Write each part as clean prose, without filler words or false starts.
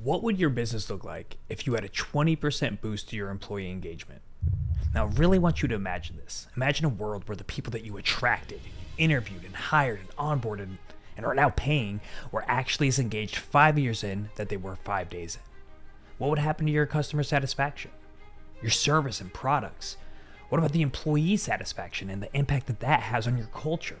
What would your business look like if you had a 20% boost to your employee engagement? Now, I really want you to imagine this. Imagine a world where the people that you attracted, interviewed, and hired, and onboarded, and are now paying were actually as engaged 5 years in that they were 5 days in. What would happen to your customer satisfaction, your service and products? What about the employee satisfaction and the impact that that has on your culture?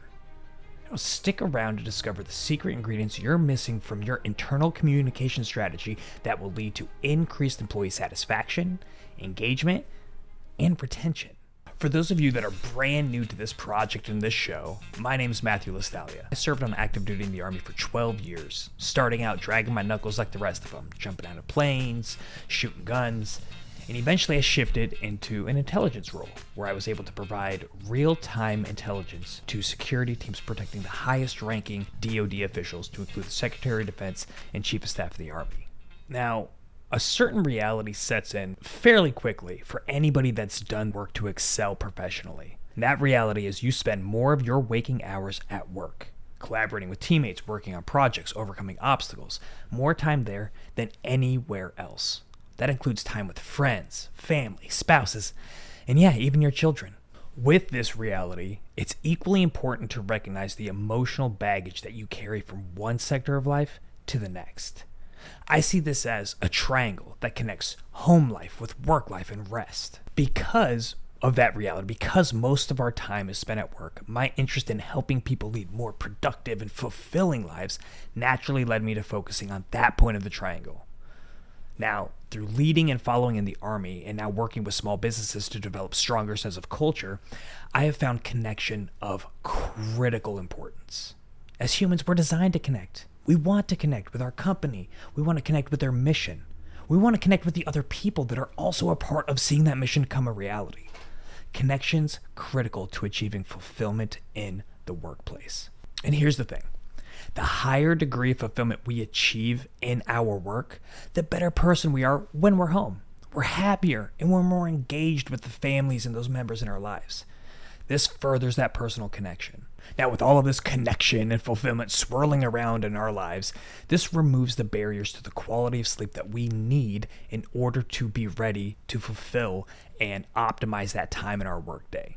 Stick around to discover the secret ingredients you're missing from your internal communication strategy that will lead to increased employee satisfaction, engagement, and retention. For those of you that are brand new to this project and this show, my name is Matthew Lostaglia. I served on active duty in the Army for 12 years, starting out dragging my knuckles like the rest of them, jumping out of planes, shooting guns, and eventually I shifted into an intelligence role where I was able to provide real-time intelligence to security teams protecting the highest ranking DoD officials, to include the Secretary of Defense and Chief of Staff of the Army. Now, a certain reality sets in fairly quickly for anybody that's done work to excel professionally. And that reality is you spend more of your waking hours at work, collaborating with teammates, working on projects, overcoming obstacles, more time there than anywhere else. That includes time with friends, family, spouses, and yeah, even your children. With this reality, it's equally important to recognize the emotional baggage that you carry from one sector of life to the next. I see this as a triangle that connects home life with work life and rest. Because of that reality, because most of our time is spent at work, my interest in helping people lead more productive and fulfilling lives naturally led me to focusing on that point of the triangle. Now, through leading and following in the Army and now working with small businesses to develop stronger sense of culture, I have found connection of critical importance. As humans, we're designed to connect. We want to connect with our company. We want to connect with their mission. We want to connect with the other people that are also a part of seeing that mission come a reality. Connection's critical to achieving fulfillment in the workplace. And here's the thing. The higher degree of fulfillment we achieve in our work, the better person we are when we're home. We're happier and we're more engaged with the families and those members in our lives. This furthers that personal connection. Now, with all of this connection and fulfillment swirling around in our lives, this removes the barriers to the quality of sleep that we need in order to be ready to fulfill and optimize that time in our workday.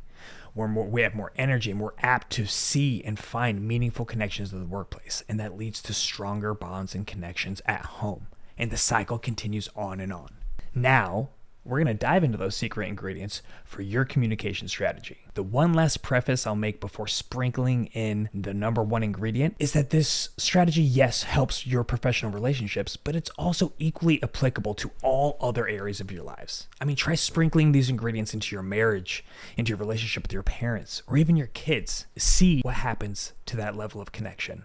We have more energy and we're apt to see and find meaningful connections in the workplace, and that leads to stronger bonds and connections at home. And the cycle continues on and on. Now, we're going to dive into those secret ingredients for your communication strategy. The one last preface I'll make before sprinkling in the number one ingredient is that this strategy, yes, helps your professional relationships, but it's also equally applicable to all other areas of your lives. I mean, try sprinkling these ingredients into your marriage, into your relationship with your parents, or even your kids. See what happens to that level of connection.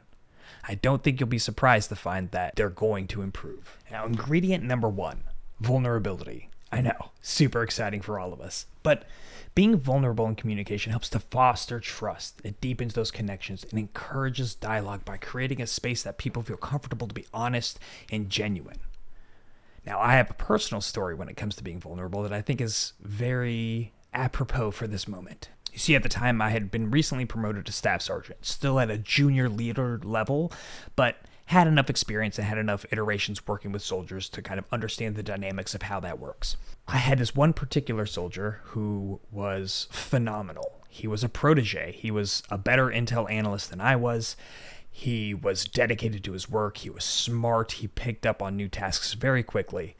I don't think you'll be surprised to find that they're going to improve. Now, ingredient number one, vulnerability. I know, super exciting for all of us. But being vulnerable in communication helps to foster trust. It deepens those connections and encourages dialogue by creating a space that people feel comfortable to be honest and genuine. Now, I have a personal story when it comes to being vulnerable that I think is very apropos for this moment. You see, at the time, I had been recently promoted to staff sergeant, still at a junior leader level, but had enough experience and had enough iterations working with soldiers to kind of understand the dynamics of how that works. I had this one particular soldier who was phenomenal. He was a protege. He was a better intel analyst than I was. He was dedicated to his work. He was smart. He picked up on new tasks very quickly.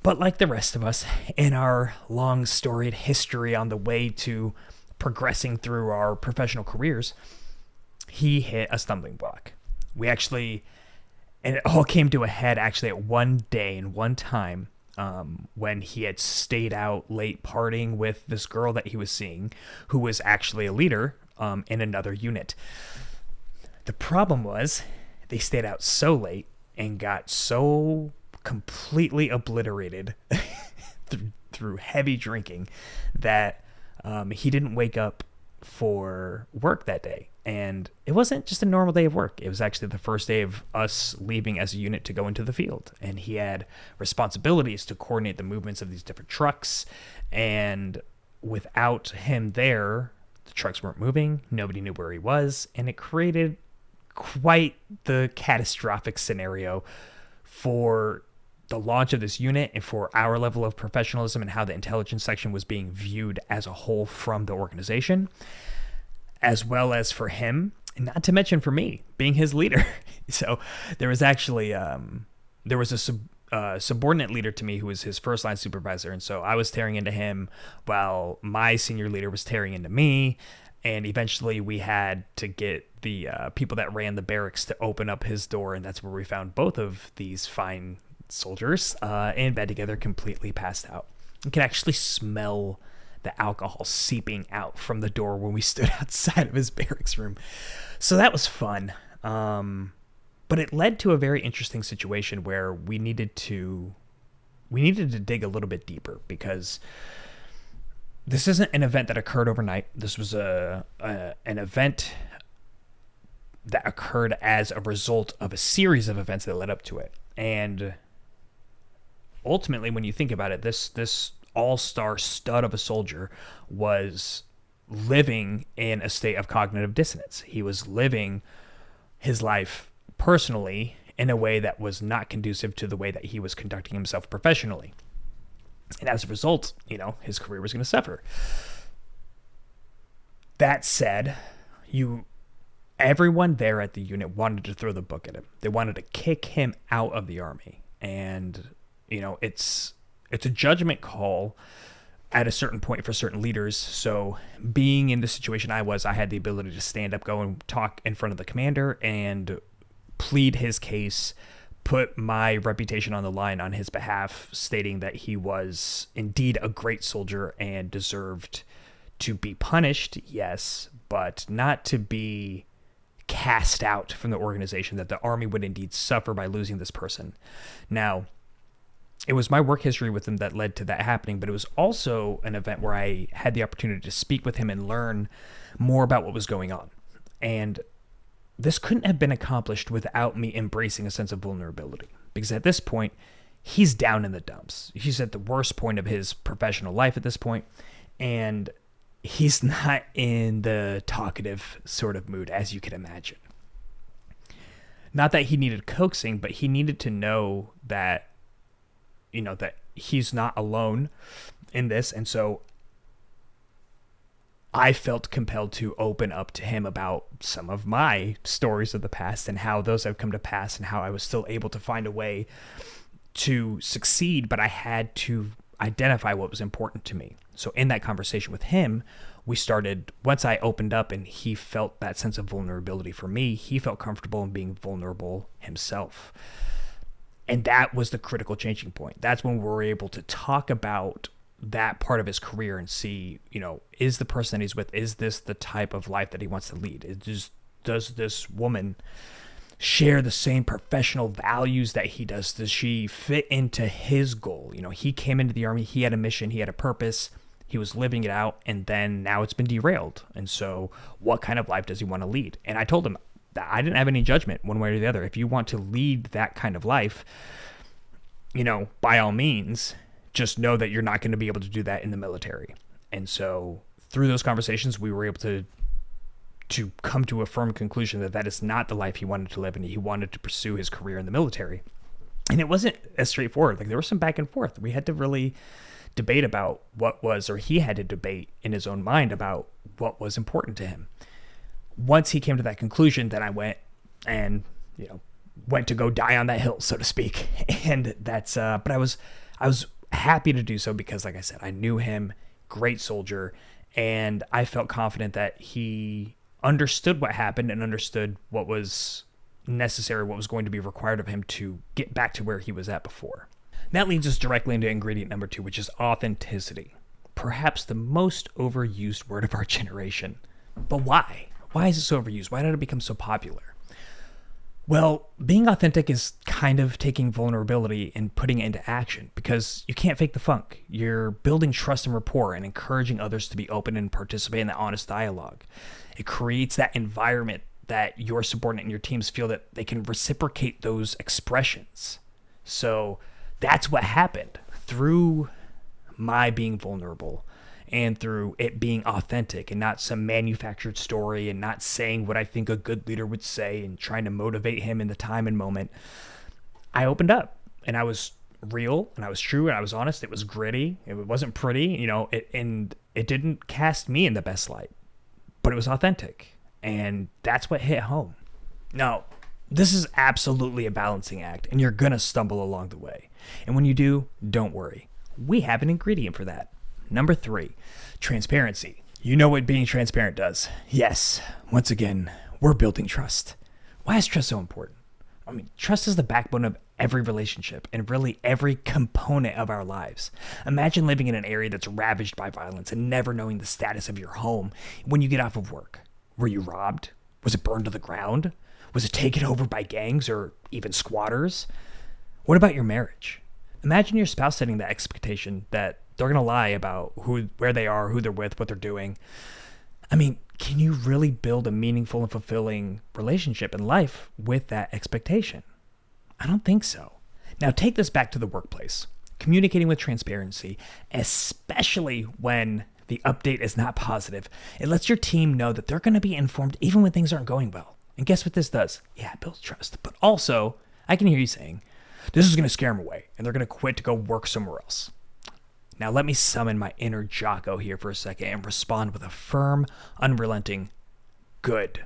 But like the rest of us in our long storied history on the way to progressing through our professional careers, he hit a stumbling block. And it all came to a head actually at one day and one time when he had stayed out late partying with this girl that he was seeing, who was actually a leader in another unit. The problem was they stayed out so late and got so completely obliterated through heavy drinking that he didn't wake up for work that day. And it wasn't just a normal day of work. It was actually the first day of us leaving as a unit to go into the field. And he had responsibilities to coordinate the movements of these different trucks. And without him there, the trucks weren't moving. Nobody knew where he was. And it created quite the catastrophic scenario for the launch of this unit and for our level of professionalism and how the intelligence section was being viewed as a whole from the organization, as well as for him, and not to mention for me being his leader. So there was actually there was a subordinate leader to me who was his first line supervisor, and so I was tearing into him while my senior leader was tearing into me. And eventually we had to get the people that ran the barracks to open up his door, and that's where we found both of these fine soldiers in bed together, completely passed out. You could actually smell the alcohol seeping out from the door when we stood outside of his barracks room. So that was fun. But it led to a very interesting situation where we needed to dig a little bit deeper, because this isn't an event that occurred overnight. This was an event that occurred as a result of a series of events that led up to it. And ultimately, when you think about it, this all-star stud of a soldier was living in a state of cognitive dissonance. He was living his life personally in a way that was not conducive to the way that he was conducting himself professionally. And as a result, his career was going to suffer. That said, everyone there at the unit wanted to throw the book at him. They wanted to kick him out of the Army. And, it's a judgment call at a certain point for certain leaders. So being in the situation I had the ability to stand up, go and talk in front of the commander and plead his case, put my reputation on the line on his behalf, stating that he was indeed a great soldier and deserved to be punished, yes, but not to be cast out from the organization, that the Army would indeed suffer by losing this person. Now, it was my work history with him that led to that happening, but it was also an event where I had the opportunity to speak with him and learn more about what was going on. And this couldn't have been accomplished without me embracing a sense of vulnerability, because at this point, he's down in the dumps. He's at the worst point of his professional life at this point, and he's not in the talkative sort of mood, as you can imagine. Not that he needed coaxing, but he needed to know that, that he's not alone in this. And so I felt compelled to open up to him about some of my stories of the past and how those have come to pass and how I was still able to find a way to succeed, but I had to identify what was important to me. So in that conversation with him, once I opened up and he felt that sense of vulnerability for me, he felt comfortable in being vulnerable himself. And that was the critical changing point. That's when we were able to talk about that part of his career and see, is the person that he's with, is this the type of life that he wants to lead? Does this woman share the same professional values that he does? Does she fit into his goal? He came into the Army, he had a mission, he had a purpose, he was living it out, and then now it's been derailed. And so what kind of life does he want to lead? And I told him that I didn't have any judgment one way or the other. If you want to lead that kind of life, by all means, just know that you're not going to be able to do that in the military. And so through those conversations, we were able to come to a firm conclusion that that is not the life he wanted to live, and he wanted to pursue his career in the military. And it wasn't as straightforward. There was some back and forth. We had to really debate about he had to debate in his own mind about what was important to him. Once he came to that conclusion, then I went and, went to go die on that hill, so to speak. And that's, but I was happy to do so because, like I said, I knew him, great soldier, and I felt confident that he understood what happened and understood what was necessary, what was going to be required of him to get back to where he was at before. That leads us directly into ingredient number 2, which is authenticity. Perhaps the most overused word of our generation. But why? Why is it so overused? Why did it become so popular? Well, being authentic is kind of taking vulnerability and putting it into action, because you can't fake the funk. You're building trust and rapport and encouraging others to be open and participate in that honest dialogue. It creates that environment that your subordinate and your teams feel that they can reciprocate those expressions. So that's what happened through my being vulnerable and through it being authentic and not some manufactured story and not saying what I think a good leader would say and trying to motivate him in the time and moment. I opened up and I was real and I was true and I was honest. It was gritty. It wasn't pretty, and it didn't cast me in the best light, but it was authentic. And that's what hit home. Now, this is absolutely a balancing act, and you're going to stumble along the way. And when you do, don't worry. We have an ingredient for that. Number 3, transparency. You know what being transparent does. Yes, once again, we're building trust. Why is trust so important? I mean, trust is the backbone of every relationship and really every component of our lives. Imagine living in an area that's ravaged by violence and never knowing the status of your home when you get off of work. Were you robbed? Was it burned to the ground? Was it taken over by gangs or even squatters? What about your marriage? Imagine your spouse setting the expectation that they're going to lie about where they are, who they're with, what they're doing. I mean, can you really build a meaningful and fulfilling relationship in life with that expectation? I don't think so. Now take this back to the workplace. Communicating with transparency, especially when the update is not positive, it lets your team know that they're going to be informed even when things aren't going well. And guess what this does? Yeah, it builds trust. But also, I can hear you saying, this is going to scare them away and they're going to quit to go work somewhere else. Now let me summon my inner Jocko here for a second and respond with a firm, unrelenting, good.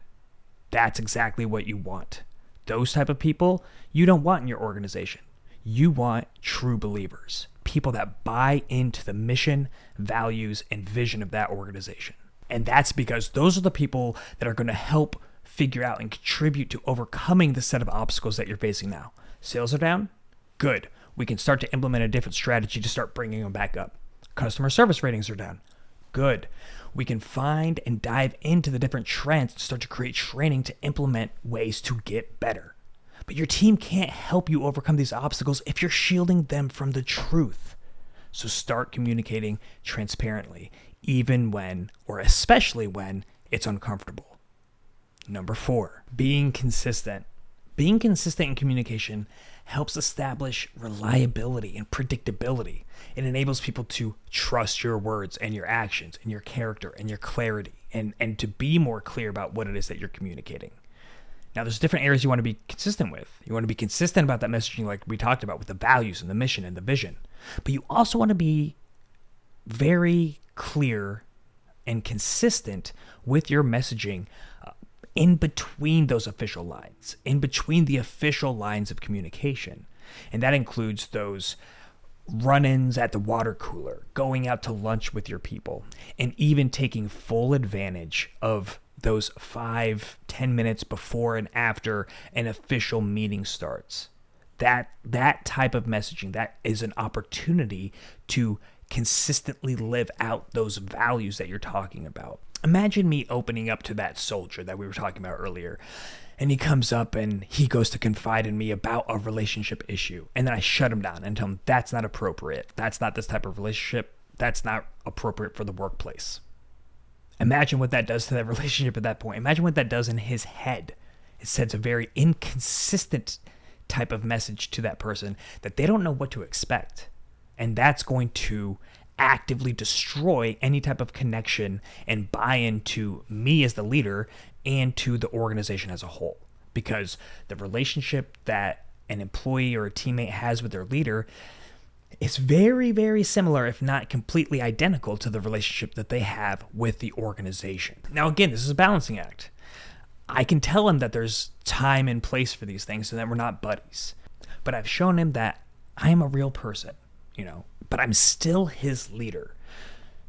That's exactly what you want. Those type of people you don't want in your organization. You want true believers, people that buy into the mission, values, and vision of that organization. And that's because those are the people that are going to help figure out and contribute to overcoming the set of obstacles that you're facing now. Sales are down? Good. We can start to implement a different strategy to start bringing them back up. Customer service ratings are down. Good. We can find and dive into the different trends and start to create training to implement ways to get better. But your team can't help you overcome these obstacles if you're shielding them from the truth. So start communicating transparently, even when, or especially when, it's uncomfortable. Number 4, being consistent. Being consistent in communication helps establish reliability and predictability. It enables people to trust your words and your actions and your character and your clarity and to be more clear about what it is that you're communicating. Now, there's different areas you want to be consistent with. You want to be consistent about that messaging like we talked about with the values and the mission and the vision. But you also want to be very clear and consistent with your messaging in between those official lines, in between the official lines of communication. And that includes those run-ins at the water cooler, going out to lunch with your people, and even taking full advantage of those 5-10 minutes before and after an official meeting starts. That type of messaging, that is an opportunity to consistently live out those values that you're talking about. Imagine me opening up to that soldier that we were talking about earlier, and he comes up and he goes to confide in me about a relationship issue, and then I shut him down and tell him that's not appropriate. That's not this type of relationship. That's not appropriate for the workplace. Imagine what that does to that relationship at that point. Imagine what that does in his head. It sends a very inconsistent type of message to that person that they don't know what to expect. And that's going to actively destroy any type of connection and buy-in to me as the leader and to the organization as a whole. Because the relationship that an employee or a teammate has with their leader is very, very similar, if not completely identical, to the relationship that they have with the organization. Now, again, this is a balancing act. I can tell him that there's time and place for these things and that we're not buddies. But I've shown him that I am a real person, but I'm still his leader.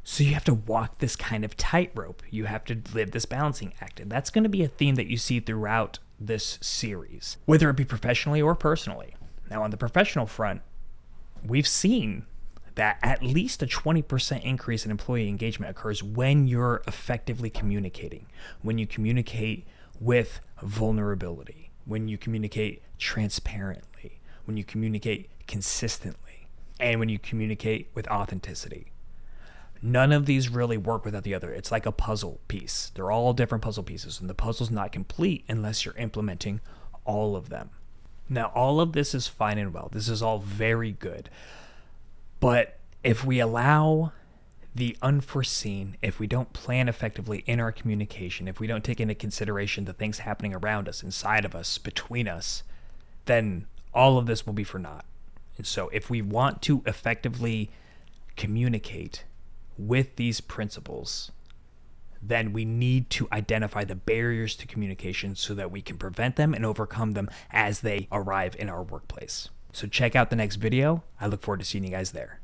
So you have to walk this kind of tightrope. You have to live this balancing act. And that's going to be a theme that you see throughout this series, whether it be professionally or personally. Now, on the professional front, we've seen that at least a 20% increase in employee engagement occurs when you're effectively communicating, when you communicate with vulnerability, when you communicate transparently, when you communicate consistently, and when you communicate with authenticity. None of these really work without the other. It's like a puzzle piece. They're all different puzzle pieces, and the puzzle's not complete unless you're implementing all of them. Now, all of this is fine and well. This is all very good. But if we allow the unforeseen, if we don't plan effectively in our communication, if we don't take into consideration the things happening around us, inside of us, between us, then all of this will be for naught. And so if we want to effectively communicate with these principles, then we need to identify the barriers to communication so that we can prevent them and overcome them as they arrive in our workplace. So check out the next video. I look forward to seeing you guys there.